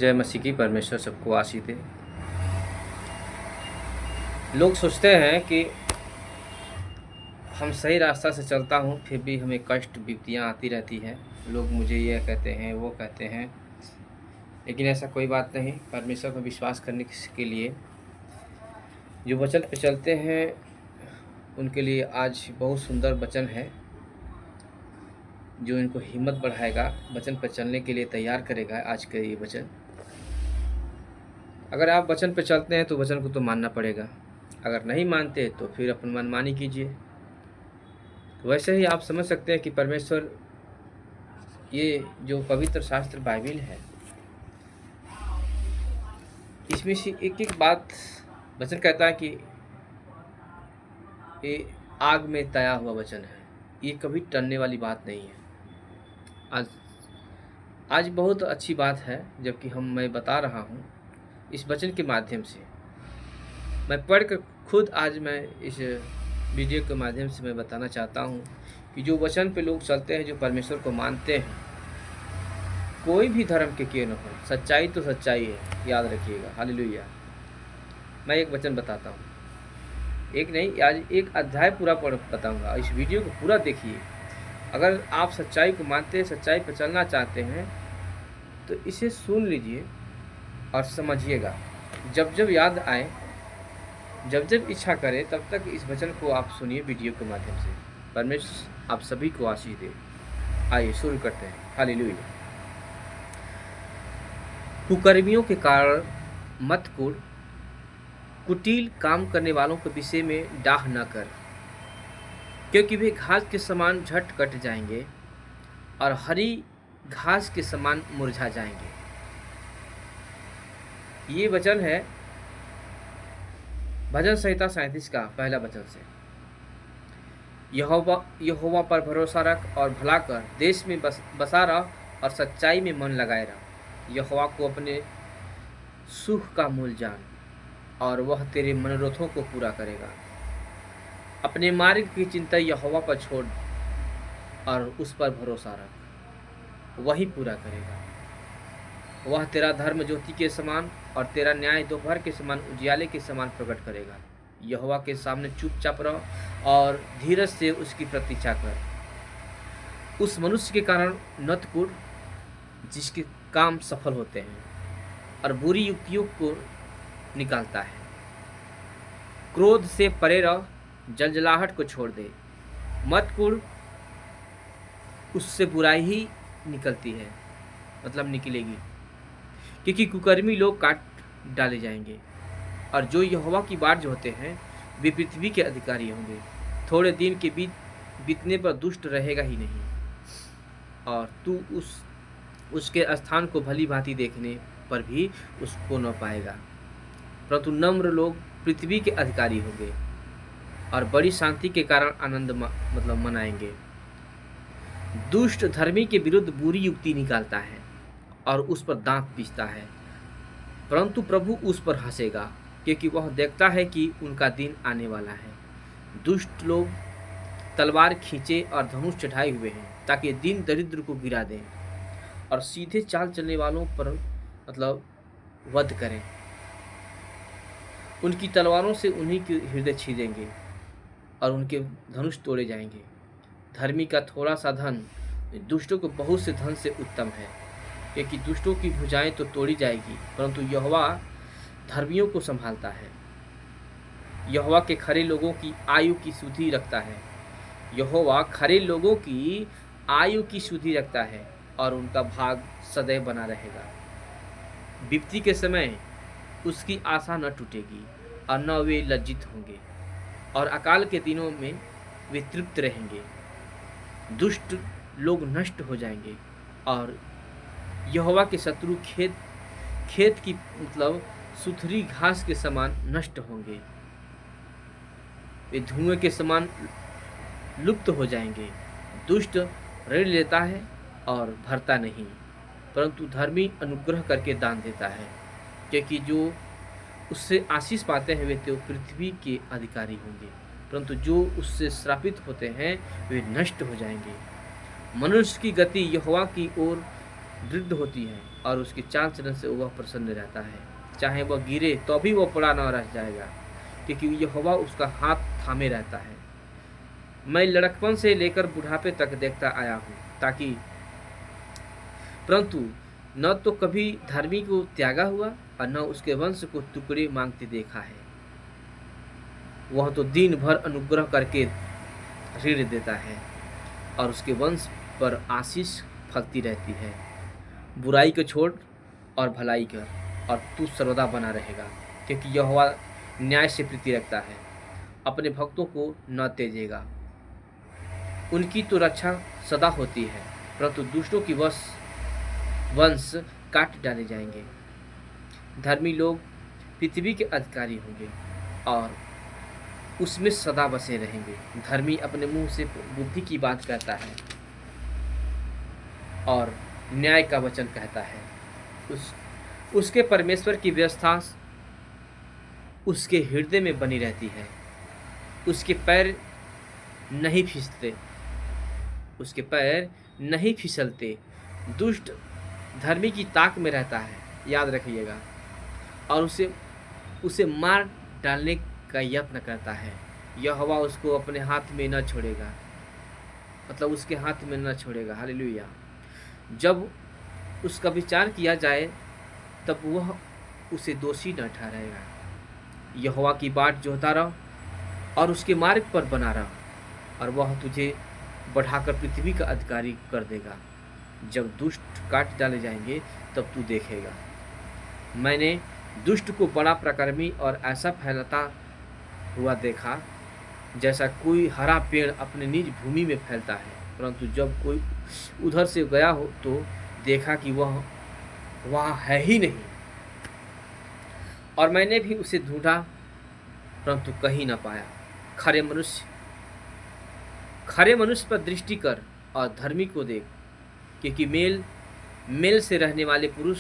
जय मसीह की। परमेश्वर सबको आशीष दे। लोग सोचते हैं कि हम सही रास्ता से चलता हूँ फिर भी हमें कष्ट विपत्तियाँ आती रहती हैं। लोग मुझे यह कहते हैं, वो कहते हैं, लेकिन ऐसा कोई बात नहीं। परमेश्वर पर विश्वास करने के लिए जो वचन पे चलते हैं उनके लिए आज बहुत सुंदर वचन है जो इनको हिम्मत बढ़ाएगा, वचन पर चलने के लिए तैयार करेगा। आज का ये वचन, अगर आप वचन पे चलते हैं तो वचन को तो मानना पड़ेगा, अगर नहीं मानते तो फिर अपन मनमानी कीजिए। तो वैसे ही आप समझ सकते हैं कि परमेश्वर, ये जो पवित्र शास्त्र बाइबिल है, इसमें से एक एक बात वचन कहता है कि ये आग में तया हुआ वचन है, ये कभी टलने वाली बात नहीं है। आज बहुत अच्छी बात है जबकि मैं बता रहा हूँ इस वचन के माध्यम से। मैं पढ़कर खुद आज मैं इस वीडियो के माध्यम से मैं बताना चाहता हूँ कि जो वचन पे लोग चलते हैं, जो परमेश्वर को मानते हैं, कोई भी धर्म के क्यों न हो, सच्चाई तो सच्चाई है, याद रखिएगा। हालेलुया। मैं एक वचन बताता हूँ, एक नहीं, आज एक अध्याय पूरा पढ़ बताऊँगा। इस वीडियो को पूरा देखिए। अगर आप सच्चाई को मानते हैं, सच्चाई पर चलना चाहते हैं, तो इसे सुन लीजिए और समझिएगा। जब जब याद आए, जब जब इच्छा करे, तब तक इस वचन को आप सुनिए वीडियो के माध्यम से। परमेश्वर आप सभी को आशीष दे। आइए शुरू करते हैं। हालेलुया। कुकर्मियों के कारण मत कुढ़, कुटिल काम करने वालों के विषय में डाह न कर, क्योंकि वे घास के समान झट कट जाएंगे और हरी घास के समान मुरझा जाएंगे। ये वचन है भजन संहिता 37 का पहला वचन से। यहोवा पर भरोसा रख और भला कर, देश में बसा रह और सच्चाई में मन लगाए रह। यहोवा को अपने सुख का मूल जान और वह तेरे मनोरथों को पूरा करेगा। अपने मार्ग की चिंता यहोवा पर छोड़ और उस पर भरोसा रख, वही पूरा करेगा। वह तेरा धर्म ज्योति के समान और तेरा न्याय दोपहर के समान उजियाले के समान प्रकट करेगा। यहोवा के सामने चुपचाप रह और धीरज से उसकी प्रतीक्षा कर। उस मनुष्य के कारण नत कुढ़ जिसके काम सफल होते हैं और बुरी युक्तियों को निकालता है। क्रोध से परे रह, जलजलाहट को छोड़ दे। मत कुढ़, उससे बुराई ही निकलती है, मतलब निकलेगी, क्योंकि कुकर्मी लोग काट डाले जाएंगे और जो यहोवा की बाट जो होते हैं वे पृथ्वी के अधिकारी होंगे। थोड़े दिन के बीतने पर दुष्ट रहेगा ही नहीं और तू उसके स्थान को भली भांति देखने पर भी उसको न पाएगा, परंतु नम्र लोग पृथ्वी के अधिकारी होंगे और बड़ी शांति के कारण आनंद मनाएंगे। दुष्ट धर्मी के विरुद्ध बुरी युक्ति निकालता है और उस पर दांत पीसता है, परंतु प्रभु उस पर हंसेगा, क्योंकि वह देखता है कि उनका दिन आने वाला है। दुष्ट लोग तलवार खींचे और धनुष चढ़ाए हुए हैं, ताकि दिन दरिद्र को गिरा दें और सीधे चाल चलने वालों पर वध करें। उनकी तलवारों से उन्हीं के हृदय छीदेंगे और उनके धनुष तोड़े जाएंगे। धर्मी का थोड़ा सा धन दुष्टों को बहुत से धन से उत्तम है, क्योंकि दुष्टों की भुजाएं तो तोड़ी जाएगी, परंतु यहोवा धर्मियों को संभालता है। यहोवा के खरे लोगों की आयु की सुधि रखता है। यहोवा खरे लोगों की आयु की सुधि रखता है और उनका भाग सदैव बना रहेगा। विपत्ति के समय उसकी आशा न टूटेगी और न वे लज्जित होंगे, और अकाल के दिनों में वे तृप्त रहेंगे। दुष्ट लोग नष्ट हो जाएंगे और यहोवा के शत्रु खेत की सुथरी घास के समान नष्ट होंगे। वे धुएं के समान लुप्त हो जाएंगे। दुष्ट ऋण लेता है और भरता नहीं, परंतु धर्मी अनुग्रह करके दान देता है, क्योंकि जो उससे आशीष पाते हैं वे तो पृथ्वी के अधिकारी होंगे, परंतु जो उससे श्रापित होते हैं वे नष्ट हो जाएंगे। मनुष्य की गति यहोवा की ओर दृढ़ होती है, और उसके चाल चलन से वह प्रसन्न रहता है। चाहे वह गिरे तो भी वह पड़ा न रह जाएगा, क्योंकि यहोवा उसका हाथ थामे रहता है। मैं लड़कपन से लेकर बुढ़ापे तक देखता आया हूँ, परंतु न तो कभी धर्मी को त्यागा हुआ और न उसके वंश को टुकड़े मांगते देखा है। वह तो दिन भर अनुग्रह करके ऋण देता है और उसके वंश पर आशीष फलती रहती है। बुराई को छोड़ और भलाई कर, और तू सर्वदा बना रहेगा, क्योंकि यहोवा न्याय से प्रीति रखता है, अपने भक्तों को न तेजेगा। उनकी तो रक्षा सदा होती है, परंतु दुष्टों की वंश काट डाले जाएंगे। धर्मी लोग पृथ्वी के अधिकारी होंगे और उसमें सदा बसे रहेंगे। धर्मी अपने मुंह से बुद्धि की बात कहता है और न्याय का वचन कहता है। उसके परमेश्वर की व्यवस्था उसके हृदय में बनी रहती है। उसके पैर नहीं फिसलते। दुष्ट धर्मी की ताक में रहता है, याद रखिएगा, और उसे मार डालने का यत्न करता है। यहोवा उसको अपने हाथ में न छोड़ेगा, मतलब उसके हाथ में न छोड़ेगा। हालेलुया। जब उसका विचार किया जाए तब वह उसे दोषी न ठहराएगा। यहोवा की बाट जोहता रहो और उसके मार्ग पर बना रहो, और वह तुझे बढ़ाकर पृथ्वी का अधिकारी कर देगा। जब दुष्ट काट डाले जाएंगे तब तू देखेगा। मैंने दुष्ट को बड़ा प्रकर्मी और ऐसा फैलता हुआ देखा जैसा कोई हरा पेड़ अपने निज भूमि में फैलता है, परंतु जब कोई उधर से गया हो तो देखा कि वह वहाँ है ही नहीं। और मैंने भी उसे ढूंढा परंतु कहीं न पाया। खरे मनुष्य पर दृष्टि कर और धर्मी को देख, क्योंकि मेल से रहने वाले पुरुष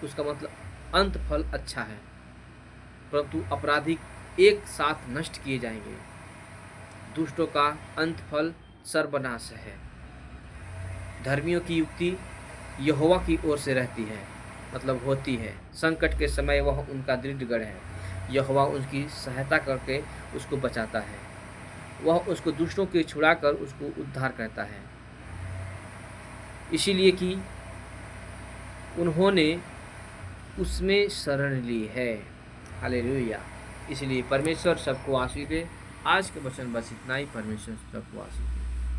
उसका मतलब अंत फल अच्छा है, परंतु अपराधी एक साथ नष्ट किए जाएंगे। दुष्टों का अंत फल सर्वनाश है। धर्मियों की युक्ति यहोवा की ओर से रहती है, मतलब होती है। संकट के समय वह उनका दृढ़ गढ़ है। यहोवा उनकी सहायता करके उसको बचाता है। वह उसको दुष्टों के छुड़ाकर उसको उद्धार करता है, इसीलिए कि उन्होंने उसमें शरण ली है। हालेलुया। इसलिए परमेश्वर सबको आशीष दे। आज के वचन बस इतना ही। परमेश्वर सबको आशीष दे।